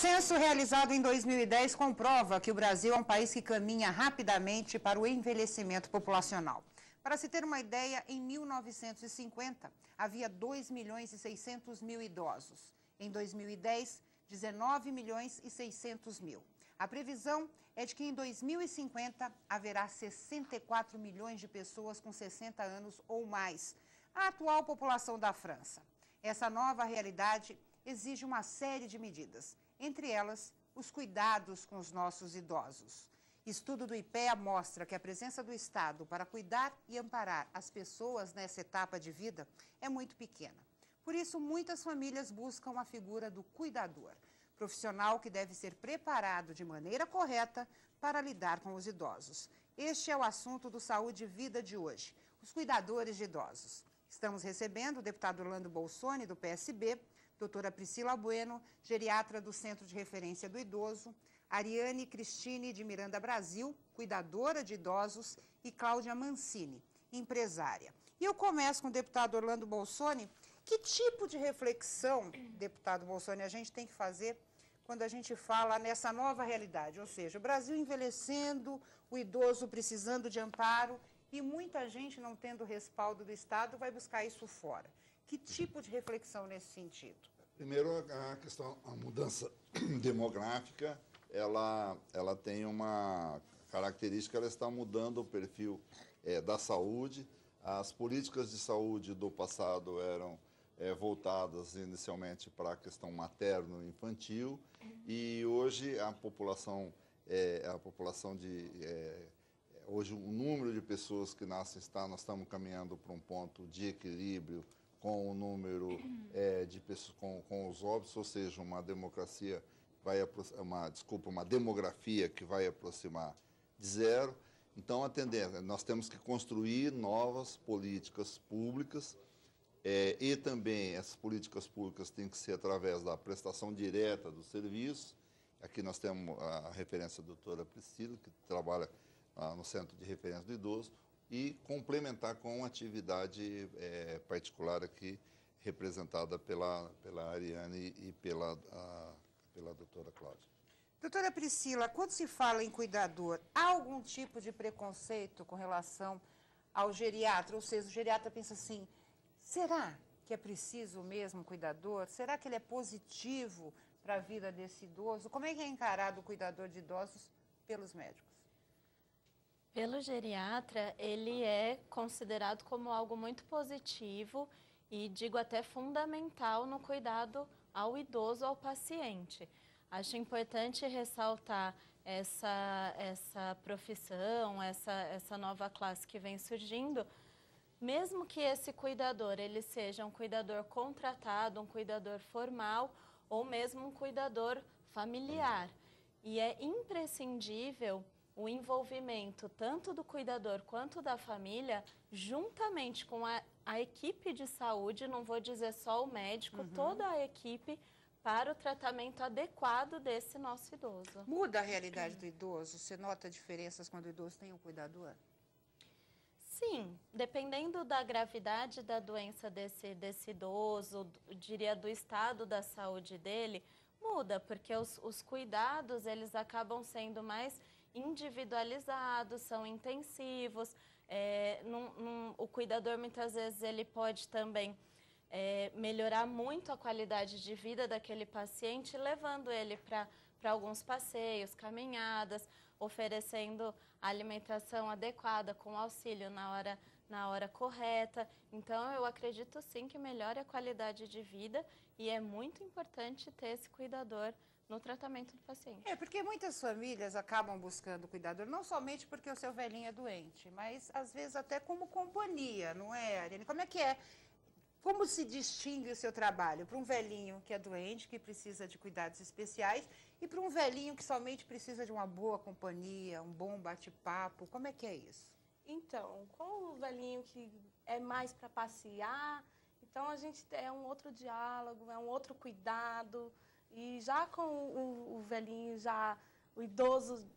censo realizado em 2010 comprova que o Brasil é um país que caminha rapidamente para o envelhecimento populacional. Para se ter uma ideia, em 1950 havia 2.600.000 idosos. Em 2010, 19.600.000. A previsão é de que em 2050 haverá 64 milhões de pessoas com 60 anos ou mais, a atual população da França. Essa nova realidade exige uma série de medidas, entre elas os cuidados com os nossos idosos. Estudo do IPEA mostra que a presença do Estado para cuidar e amparar as pessoas nessa etapa de vida é muito pequena. Por isso, muitas famílias buscam a figura do cuidador, profissional que deve ser preparado de maneira correta para lidar com os idosos. Este é o assunto do Saúde e Vida de hoje, os cuidadores de idosos. Estamos recebendo o deputado Orlando Bolsoni, do PSB, doutora Priscila Bueno, geriatra do Centro de Referência do Idoso, Ariane Cristine de Miranda Brasil, cuidadora de idosos, e Cláudia Mancini, empresária. E eu começo com o deputado Orlando Bolsoni. Que tipo de reflexão, deputado Bolsoni, a gente tem que fazer quando a gente fala nessa nova realidade? Ou seja, o Brasil envelhecendo, o idoso precisando de amparo e muita gente não tendo respaldo do Estado vai buscar isso fora. Que tipo de reflexão nesse sentido? Primeiro, a mudança demográfica, ela tem uma característica, ela está mudando o perfil da saúde. As políticas de saúde do passado eram voltadas inicialmente para a questão materno-infantil e hoje hoje o número de pessoas que nascem nós estamos caminhando para um ponto de equilíbrio com o número de pessoas com os óbitos, ou seja, uma demografia que vai aproximar de zero. Então, nós temos que construir novas políticas públicas e também essas políticas públicas têm que ser através da prestação direta dos serviços. Aqui nós temos a referência da doutora Priscila, que trabalha no Centro de Referência do Idoso, e complementar com uma atividade particular aqui, representada pela Ariane e pela doutora Cláudia. Doutora Priscila, quando se fala em cuidador, há algum tipo de preconceito com relação ao geriatra? Ou seja, o geriatra pensa assim, será que é preciso mesmo cuidador? Será que ele é positivo para a vida desse idoso? Como é que é encarado o cuidador de idosos pelos médicos? Pelo geriatra, ele é considerado como algo muito positivo e, digo até, fundamental no cuidado ao idoso, ao paciente. Acho importante ressaltar essa profissão, essa nova classe que vem surgindo, mesmo que esse cuidador ele seja um cuidador contratado, um cuidador formal ou mesmo um cuidador familiar. E é imprescindível o envolvimento tanto do cuidador quanto da família, juntamente com a equipe de saúde, não vou dizer só o médico, toda a equipe, para o tratamento adequado desse nosso idoso. Muda a realidade do idoso? Você nota diferenças quando o idoso tem um cuidador? Sim, dependendo da gravidade da doença desse idoso, diria do estado da saúde dele, muda, porque os cuidados eles acabam sendo mais individualizados, são intensivos. O cuidador muitas vezes ele pode também melhorar muito a qualidade de vida daquele paciente, levando ele para alguns passeios, caminhadas, oferecendo a alimentação adequada com auxílio na hora correta. Então, eu acredito sim que melhora a qualidade de vida e é muito importante ter esse cuidador no tratamento do paciente. Porque muitas famílias acabam buscando cuidador, não somente porque o seu velhinho é doente, mas às vezes até como companhia, não é, Ariane? Como é que é? Como se distingue o seu trabalho para um velhinho que é doente, que precisa de cuidados especiais, e para um velhinho que somente precisa de uma boa companhia, um bom bate-papo? Como é que é isso? Então, com o velhinho que é mais para passear, então a gente é um outro diálogo, é um outro cuidado. E já com o velhinho, o idoso,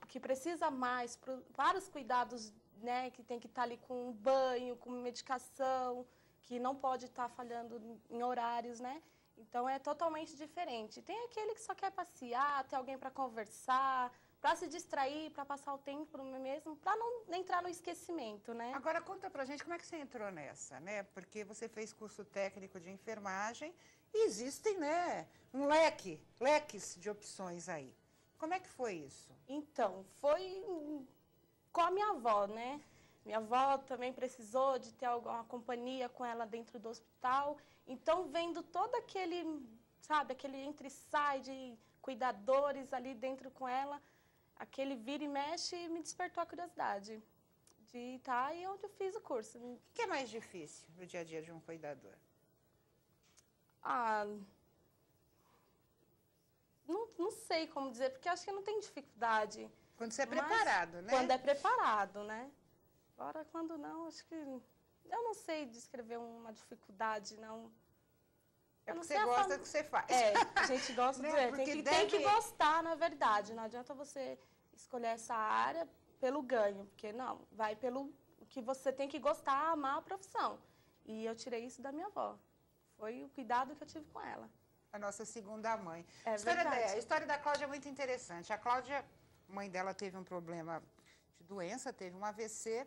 que precisa mais para os cuidados, né, que tem que estar ali com banho, com medicação, que não pode estar falhando em horários, né? Então, é totalmente diferente. Tem aquele que só quer passear, ter alguém para conversar, para se distrair, para passar o tempo mesmo, para não entrar no esquecimento, né? Agora, conta pra gente como é que você entrou nessa, né? Porque você fez curso técnico de enfermagem e existem, né, leques de opções aí. Como é que foi isso? Então, foi com a minha avó, né? Minha avó também precisou de ter alguma companhia com ela dentro do hospital. Então, vendo todo aquele, sabe, aquele entra e sai de cuidadores ali dentro com ela, aquele vira e mexe, me despertou a curiosidade de estar aí onde eu fiz o curso. O que é mais difícil no dia a dia de um cuidador? Ah, não sei como dizer, porque acho que não tem dificuldade. Quando você é Mas preparado, né? Quando é preparado, né? Agora, quando não, acho que... Eu não sei descrever uma dificuldade, não. É Eu não porque sei você gosta do que você faz. É, a gente gosta Né? do... É, Porque tem que gostar, na verdade. Não adianta você escolher essa área pelo ganho, porque não, vai pelo que você tem que gostar, amar a profissão. E eu tirei isso da minha avó. Foi o cuidado que eu tive com ela. A nossa segunda mãe. É A história da Cláudia é muito interessante. A Cláudia, mãe dela teve um problema de doença, teve um AVC,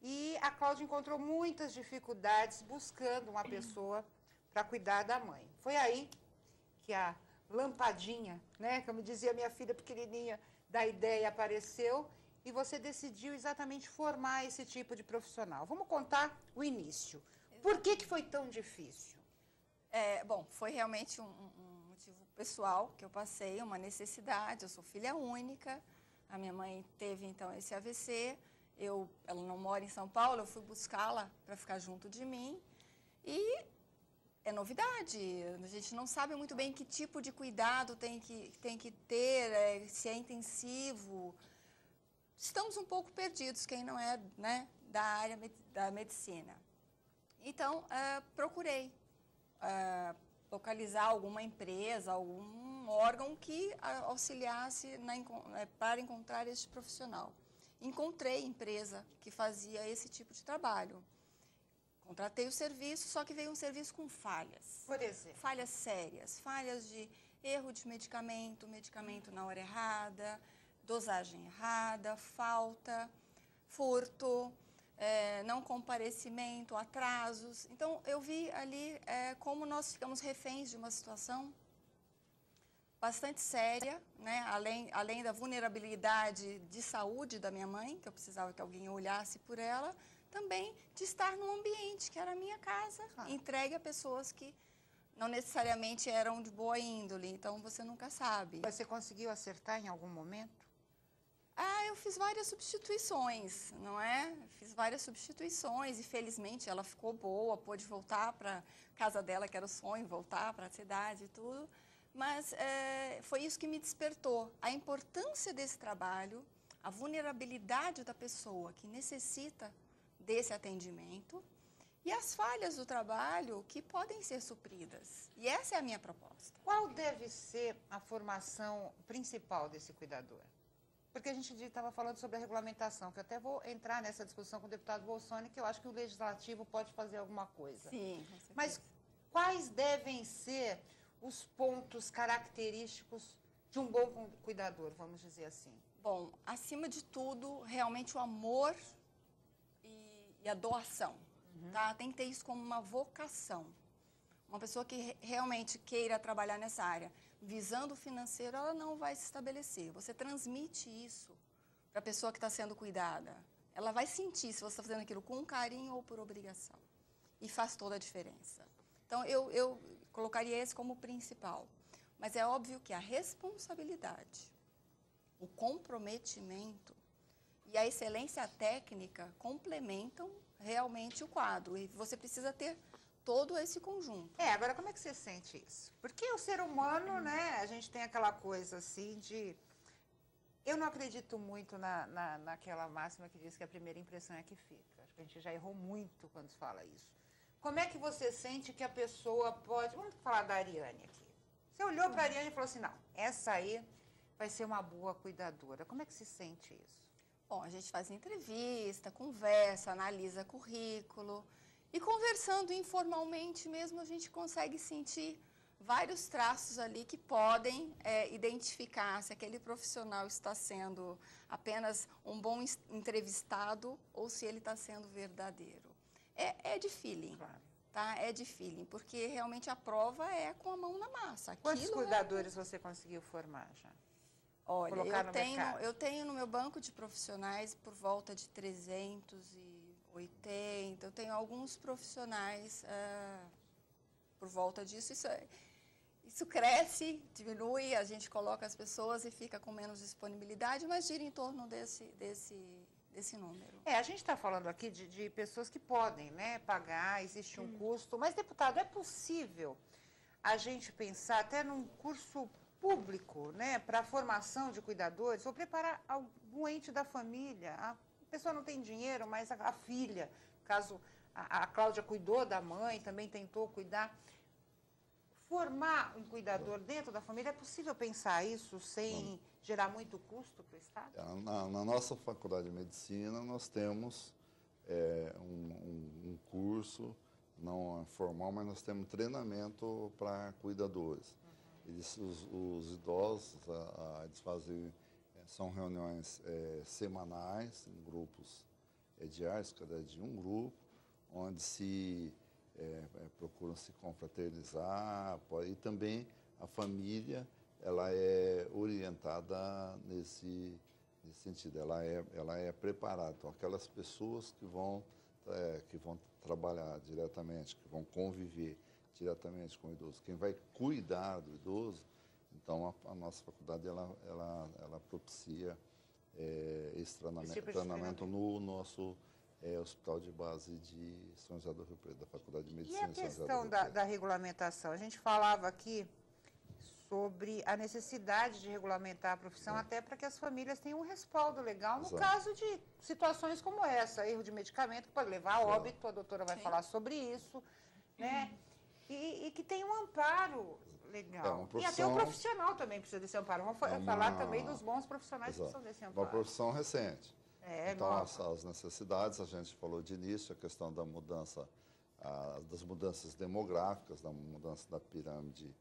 e a Cláudia encontrou muitas dificuldades buscando uma pessoa para cuidar da mãe. Foi aí que a lampadinha, né, como dizia minha filha pequenininha, da ideia apareceu, e você decidiu exatamente formar esse tipo de profissional. Vamos contar o início. Por que foi tão difícil? Bom, foi realmente um motivo pessoal que eu passei, uma necessidade. Eu sou filha única, a minha mãe teve, então, esse AVC. Ela não mora em São Paulo, eu fui buscá-la para ficar junto de mim. E é novidade, a gente não sabe muito bem que tipo de cuidado tem que ter, se é intensivo. Estamos um pouco perdidos, quem não é, né, da área da medicina. Então, procurei localizar alguma empresa, algum órgão que auxiliasse para encontrar este profissional. Encontrei empresa que fazia esse tipo de trabalho. Contratei o serviço, só que veio um serviço com falhas. Por exemplo? Falhas sérias, falhas de erro de medicamento na hora errada, dosagem errada, falta, furto, não comparecimento, atrasos. Então, eu vi ali como nós ficamos reféns de uma situação bastante séria, né? Além da vulnerabilidade de saúde da minha mãe, que eu precisava que alguém olhasse por ela, também de estar num ambiente que era a minha casa, entregue a pessoas que não necessariamente eram de boa índole, então você nunca sabe. Você conseguiu acertar em algum momento? Eu fiz várias substituições, não é? Fiz várias substituições e felizmente ela ficou boa, pôde voltar para a casa dela, que era o sonho, voltar para a cidade e tudo. Mas foi isso que me despertou, a importância desse trabalho, a vulnerabilidade da pessoa que necessita desse atendimento e as falhas do trabalho que podem ser supridas. E essa é a minha proposta. Qual deve ser a formação principal desse cuidador? Porque a gente estava falando sobre a regulamentação, que eu até vou entrar nessa discussão com o deputado Bolsonaro, que eu acho que o legislativo pode fazer alguma coisa. Sim, com certeza. Mas quais devem ser os pontos característicos de um bom cuidador, vamos dizer assim? Bom, acima de tudo, realmente o amor e a doação, tá? Tem que ter isso como uma vocação. Uma pessoa que realmente queira trabalhar nessa área, visando o financeiro, ela não vai se estabelecer. Você transmite isso para a pessoa que está sendo cuidada. Ela vai sentir se você está fazendo aquilo com carinho ou por obrigação. E faz toda a diferença. Então, eu colocaria esse como principal. Mas é óbvio que a responsabilidade, o comprometimento e a excelência técnica complementam realmente o quadro. E você precisa ter todo esse conjunto. Agora como é que você sente isso? Porque o ser humano, né, a gente tem aquela coisa assim de... Eu não acredito muito naquela máxima que diz que a primeira impressão é que fica. Acho que a gente já errou muito quando se fala isso. Como é que você sente que a pessoa pode... Vamos falar da Ariane aqui. Você olhou para a Ariane e falou assim, não, essa aí vai ser uma boa cuidadora. Como é que se sente isso? Bom, a gente faz entrevista, conversa, analisa currículo. E conversando informalmente mesmo, a gente consegue sentir vários traços ali que podem identificar se aquele profissional está sendo apenas um bom entrevistado ou se ele está sendo verdadeiro. É de feeling, Claro. tá? É de feeling, porque realmente a prova é com a mão na massa. Quantos Aquilo cuidadores você conseguiu formar já? Olha, Colocar no mercado? eu tenho no meu banco de profissionais por volta de 380, eu tenho alguns profissionais por volta disso. Isso cresce, diminui, a gente coloca as pessoas e fica com menos disponibilidade, mas gira em torno desse número. A gente está falando aqui de pessoas que podem, né, pagar, existe um custo, mas, deputado, é possível a gente pensar até num curso público, né, para a formação de cuidadores, ou preparar algum ente da família? A pessoa não tem dinheiro, mas a filha, caso a Cláudia cuidou da mãe, também tentou cuidar. Formar um cuidador dentro da família, é possível pensar isso sem gerar muito custo para o Estado? Na nossa faculdade de medicina, nós temos um curso, não é formal, mas nós temos treinamento para cuidadores. Os idosos, eles fazem, são reuniões semanais, em grupos diários, cada dia um grupo, onde se procuram se confraternizar, e também a família ela é orientada nesse sentido, ela é preparada. Então, aquelas pessoas que vão trabalhar diretamente, que vão conviver diretamente com o idoso, quem vai cuidar do idoso, então a nossa faculdade ela propicia esse treinamento no nosso Hospital de Base de São José do Rio Preto, da Faculdade de Medicina de São José do Rio Preto. E a questão da regulamentação? A gente falava aqui sobre a necessidade de regulamentar a profissão, até para que as famílias tenham um respaldo legal no caso de situações como essa, erro de medicamento que pode levar a óbito, a doutora vai falar sobre isso, né? E que tem um amparo legal. E até o profissional também precisa desse amparo. Vamos falar também dos bons profissionais que precisam desse amparo. Uma profissão recente. Então, nova. as necessidades, a gente falou de início, a questão da mudança, das mudanças demográficas, da mudança da pirâmide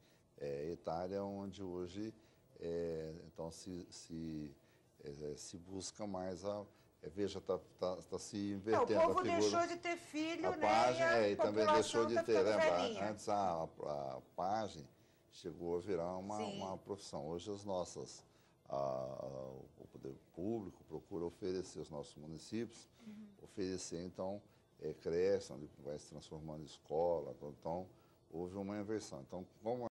etária, onde hoje então se busca mais veja, está se invertendo o povo a figura. deixou de ter filho, a pagem, né? E também deixou de ter. Antes a pagem chegou a virar uma profissão. Hoje o poder público procura oferecer aos nossos municípios, oferecer então creche, onde vai se transformando em escola. Então houve uma inversão. Então, como